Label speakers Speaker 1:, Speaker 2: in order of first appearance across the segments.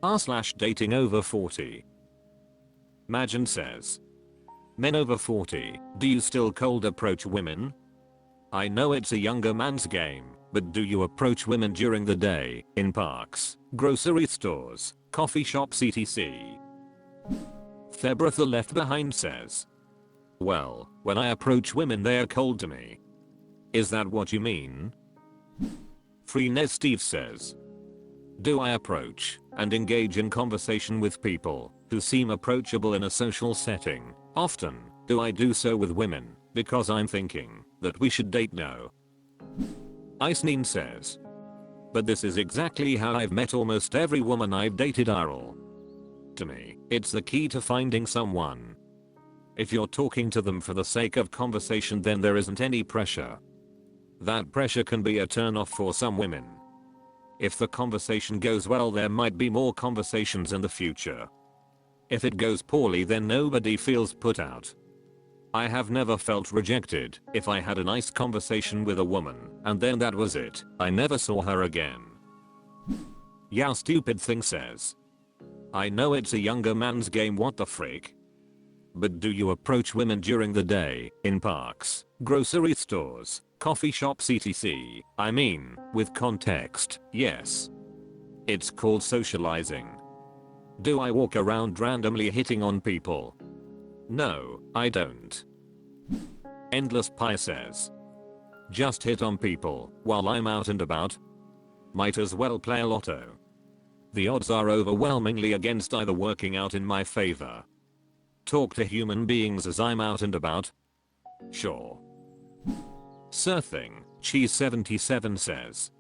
Speaker 1: r/datingoverforty. Majan says, men over 40, do you still cold approach women? I know it's a younger man's game, but do you approach women during the day, in parks, grocery stores, coffee shops etc? Thebra the left behind says, well, when I approach women they are cold to me. Is that what you mean? Freenez Steve says, do I approach and engage in conversation with people who seem approachable in a social setting? Often, do I do so with women because I'm thinking that we should date? No. Iceneen says, but this is exactly how I've met almost every woman I've dated. RL. To me, it's the key to finding someone. If you're talking to them for the sake of conversation then there isn't any pressure. That pressure can be a turn off for some women. If the conversation goes well there might be more conversations in the future. If it goes poorly then nobody feels put out. I have never felt rejected if I had a nice conversation with a woman and then that was it. I never saw her again. Yeah, stupid thing says, I know it's a younger man's game, what the frick? But do you approach women during the day, in parks, grocery stores, coffee shops etc? I mean, with context, yes. It's called socializing. Do I walk around randomly hitting on people? No, I don't. Endless Pie says, just hit on people while I'm out and about? Might as well play a lotto. The odds are overwhelmingly against either working out in my favor. Talk to human beings as I'm out and about? Sure. Surthing, Cheese 77 says,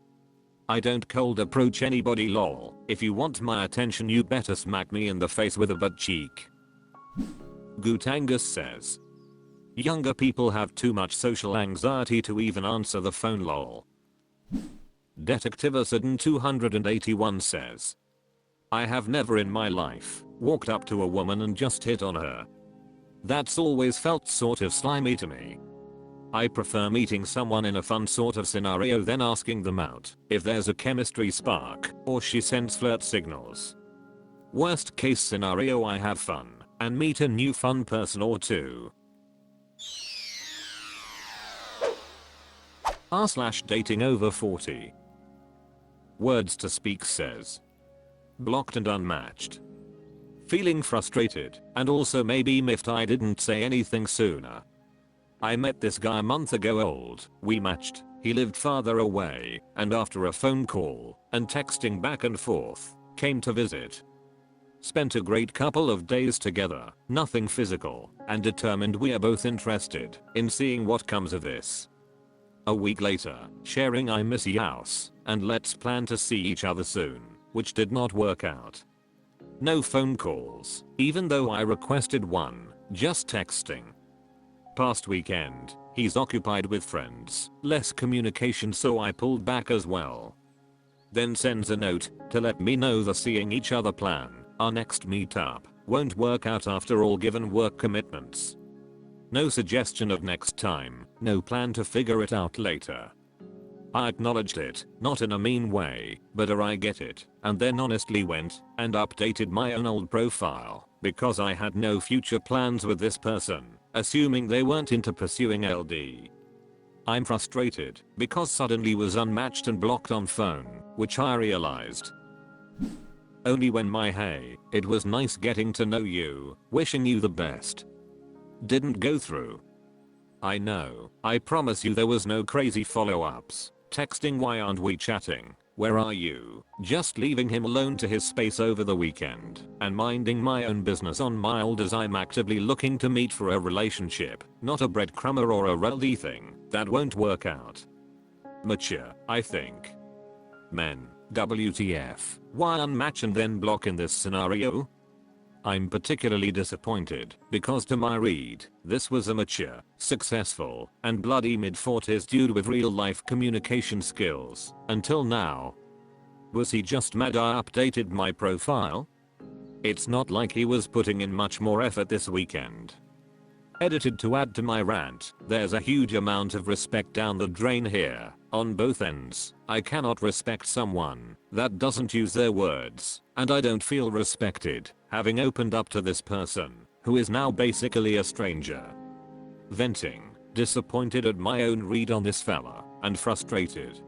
Speaker 1: I don't cold approach anybody lol. If you want my attention you better smack me in the face with a butt cheek. Gootangus says, younger people have too much social anxiety to even answer the phone lol. Detective Asadin 281 says, I have never in my life walked up to a woman and just hit on her. That's always felt sort of slimy to me. I prefer meeting someone in a fun sort of scenario than asking them out if there's a chemistry spark or she sends flirt signals. Worst case scenario I have fun and meet a new fun person or two. r/datingoverforty. Words to Speak says, blocked and unmatched. Feeling frustrated and also maybe miffed I didn't say anything sooner. I met this guy a month ago. We matched, he lived farther away, and after a phone call and texting back and forth, came to visit. Spent a great couple of days together, nothing physical, and determined we are both interested in seeing what comes of this. A week later, sharing I miss you house, and let's plan to see each other soon, which did not work out. No phone calls, even though I requested one, just texting. Past weekend, he's occupied with friends, less communication so I pulled back as well. Then sends a note to let me know the seeing each other plan, our next meetup, won't work out after all given work commitments. No suggestion of next time, no plan to figure it out later. I acknowledged it, not in a mean way, but I get it, and then honestly went and updated my own old profile because I had no future plans with this person, assuming they weren't into pursuing LD. I'm frustrated because suddenly was unmatched and blocked on phone, which I realized only when my hey, it was nice getting to know you, wishing you the best didn't go through. I know, I promise you there was no crazy follow-ups, texting why aren't we chatting, where are you, just leaving him alone to his space over the weekend, and minding my own business on mild as I'm actively looking to meet for a relationship, not a breadcrumber or a reldy thing that won't work out. Mature, I think. Men, WTF, why unmatch and then block in this scenario? I'm particularly disappointed because to my read, this was a mature, successful, and bloody mid-40s dude with real life communication skills, until now. Was he just mad I updated my profile? It's not like he was putting in much more effort this weekend. Edited to add to my rant, there's a huge amount of respect down the drain here, on both ends. I cannot respect someone that doesn't use their words, and I don't feel respected, having opened up to this person, who is now basically a stranger. Venting, disappointed at my own read on this fella, and frustrated.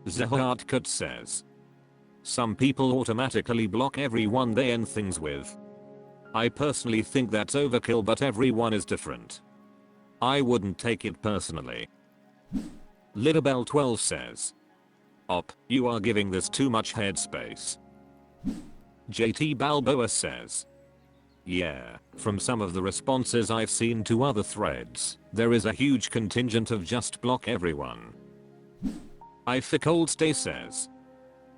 Speaker 1: Zahartkut says, some people automatically block everyone they end things with. I personally think that's overkill, but everyone is different. I wouldn't take it personally. Lidabel12 says, op, you are giving this too much headspace. JT Balboa says, yeah, from some of the responses I've seen to other threads, there is a huge contingent of just block everyone. Ificoldstay says,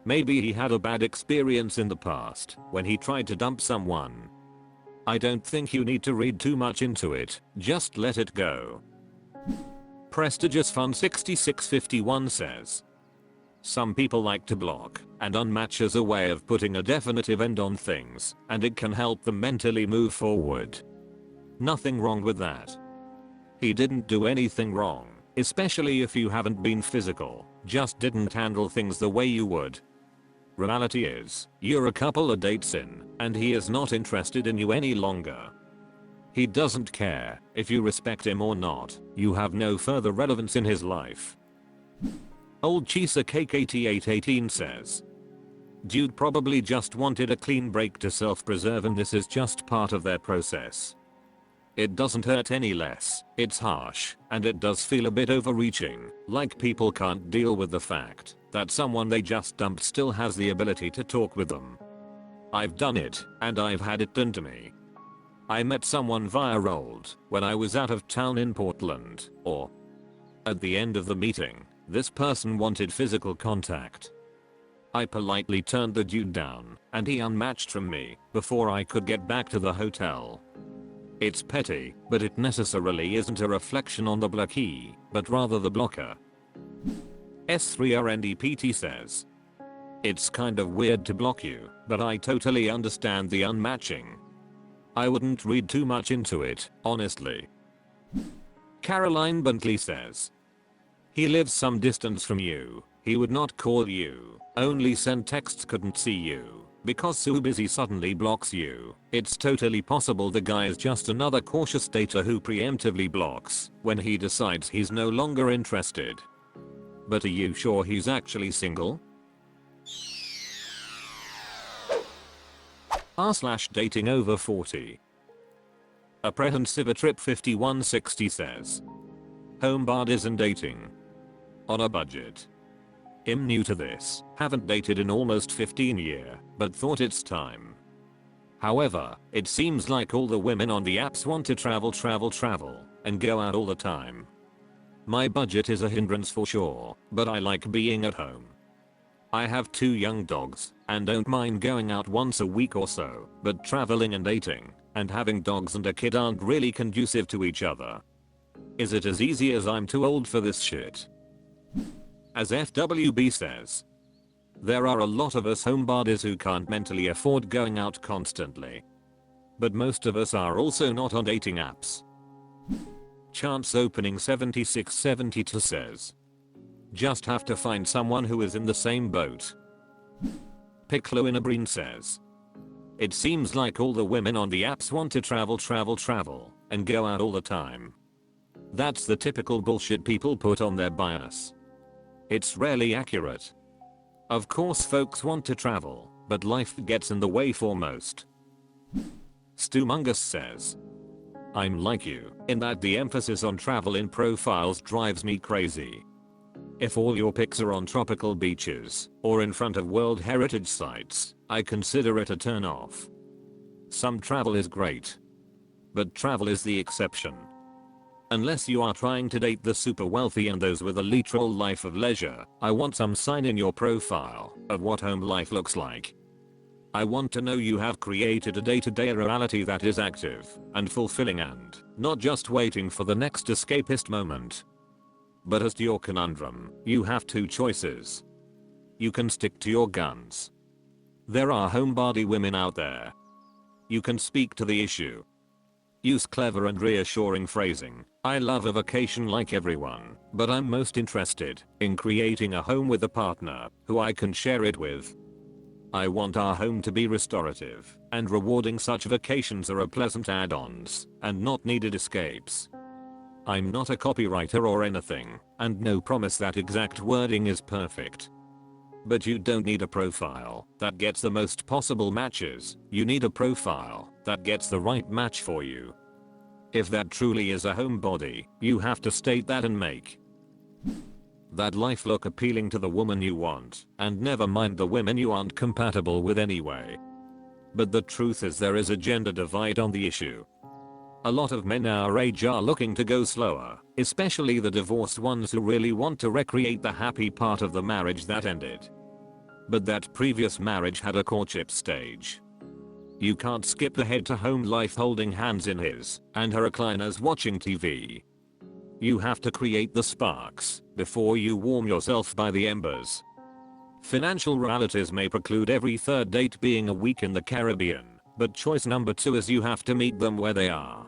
Speaker 1: maybe he had a bad experience in the past when he tried to dump someone. I don't think you need to read too much into it, just let it go. Prestigious Fun 6651 says, some people like to block and unmatch as a way of putting a definitive end on things, and it can help them mentally move forward. Nothing wrong with that. He didn't do anything wrong, especially if you haven't been physical, just didn't handle things the way you would. Reality is, you're a couple of dates in, and he is not interested in you any longer. He doesn't care if you respect him or not, you have no further relevance in his life. Old Chisa KKT818 says, dude probably just wanted a clean break to self-preserve, and this is just part of their process. It doesn't hurt any less, it's harsh, and it does feel a bit overreaching, like people can't deal with the fact that someone they just dumped still has the ability to talk with them. I've done it, and I've had it done to me. I met someone via Rolled when I was out of town in Portland, or at the end of the meeting, this person wanted physical contact. I politely turned the dude down, and he unmatched from me before I could get back to the hotel. It's petty, but it necessarily isn't a reflection on the blockee, but rather the blocker. S3RNDPT says, it's kind of weird to block you, but I totally understand the unmatching. I wouldn't read too much into it, honestly. Caroline Bentley says, he lives some distance from you, he would not call you, only send texts, couldn't see you, because so busy suddenly blocks you. It's totally possible the guy is just another cautious dater who preemptively blocks when he decides he's no longer interested. But are you sure he's actually single? r/datingoverforty. Apprehensive Trip 5160 says, Homebodies and dating. On a budget. I'm new to this, haven't dated in almost 15 years, but thought it's time. However, it seems like all the women on the apps want to travel, and go out all the time. My budget is a hindrance for sure, but I like being at home. I have 2 young dogs, and don't mind going out once a week or so, but traveling and dating, and having dogs and a kid aren't really conducive to each other. Is it as easy as I'm too old for this shit? As FWB says, there are a lot of us homebodies who can't mentally afford going out constantly. But most of us are also not on dating apps. Chance Opening 7672 says, just have to find someone who is in the same boat. Piccolo Inabrine says, it seems like all the women on the apps want to travel, and go out all the time. That's the typical bullshit people put on their bias. It's rarely accurate. Of course folks want to travel, but life gets in the way for most. Stumungus says, I'm like you, in that the emphasis on travel in profiles drives me crazy. If all your pics are on tropical beaches, or in front of World Heritage sites, I consider it a turn off. Some travel is great. But travel is the exception. Unless you are trying to date the super wealthy and those with a literal life of leisure, I want some sign in your profile of what home life looks like. I want to know you have created a day-to-day reality that is active and fulfilling and not just waiting for the next escapist moment. But as to your conundrum, you have 2 choices. You can stick to your guns. There are homebody women out there. You can speak to the issue. Use clever and reassuring phrasing. I love a vacation like everyone, but I'm most interested in creating a home with a partner who I can share it with. I want our home to be restorative and rewarding. Such vacations are a pleasant add-ons and not needed escapes. I'm not a copywriter or anything, and no promise that exact wording is perfect. But you don't need a profile that gets the most possible matches. You need a profile that gets the right match for you. If that truly is a homebody, you have to state that and make that life look appealing to the woman you want, and never mind the women you aren't compatible with anyway. But the truth is there is a gender divide on the issue. A lot of men our age are looking to go slower, especially the divorced ones who really want to recreate the happy part of the marriage that ended. But that previous marriage had a courtship stage. You can't skip ahead to home life holding hands in his and her recliners watching TV. You have to create the sparks before you warm yourself by the embers. Financial realities may preclude every third date being a week in the Caribbean, but choice number 2 is you have to meet them where they are.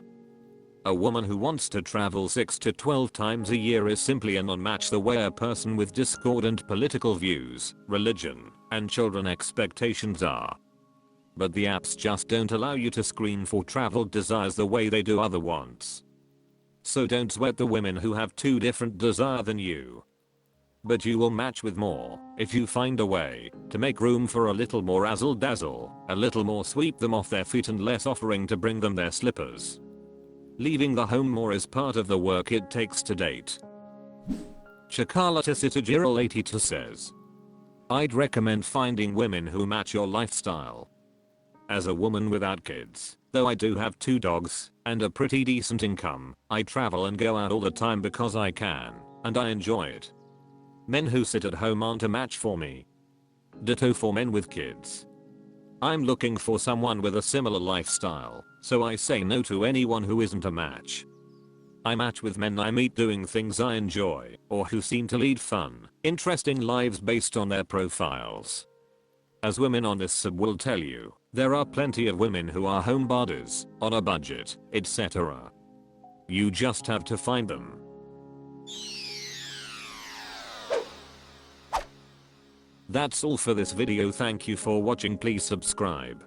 Speaker 1: A woman who wants to travel 6 to 12 times a year is simply an unmatched. The way a person with discordant political views, religion, and children expectations are. But the apps just don't allow you to screen for travel desires the way they do other wants. So don't sweat the women who have too different desire than you. But you will match with more if you find a way to make room for a little more razzle dazzle, a little more sweep them off their feet and less offering to bring them their slippers. Leaving the home more is part of the work it takes to date. Chakalata82 says, I'd recommend finding women who match your lifestyle. As a woman without kids, though I do have 2 dogs and a pretty decent income, I travel and go out all the time because I can, and I enjoy it. Men who sit at home aren't a match for me. Ditto for men with kids. I'm looking for someone with a similar lifestyle, so I say no to anyone who isn't a match. I match with men I meet doing things I enjoy or who seem to lead fun, interesting lives based on their profiles. As women on this sub will tell you, there are plenty of women who are homebodies, on a budget, etc. You just have to find them. That's all for this video. Thank you for watching. Please subscribe.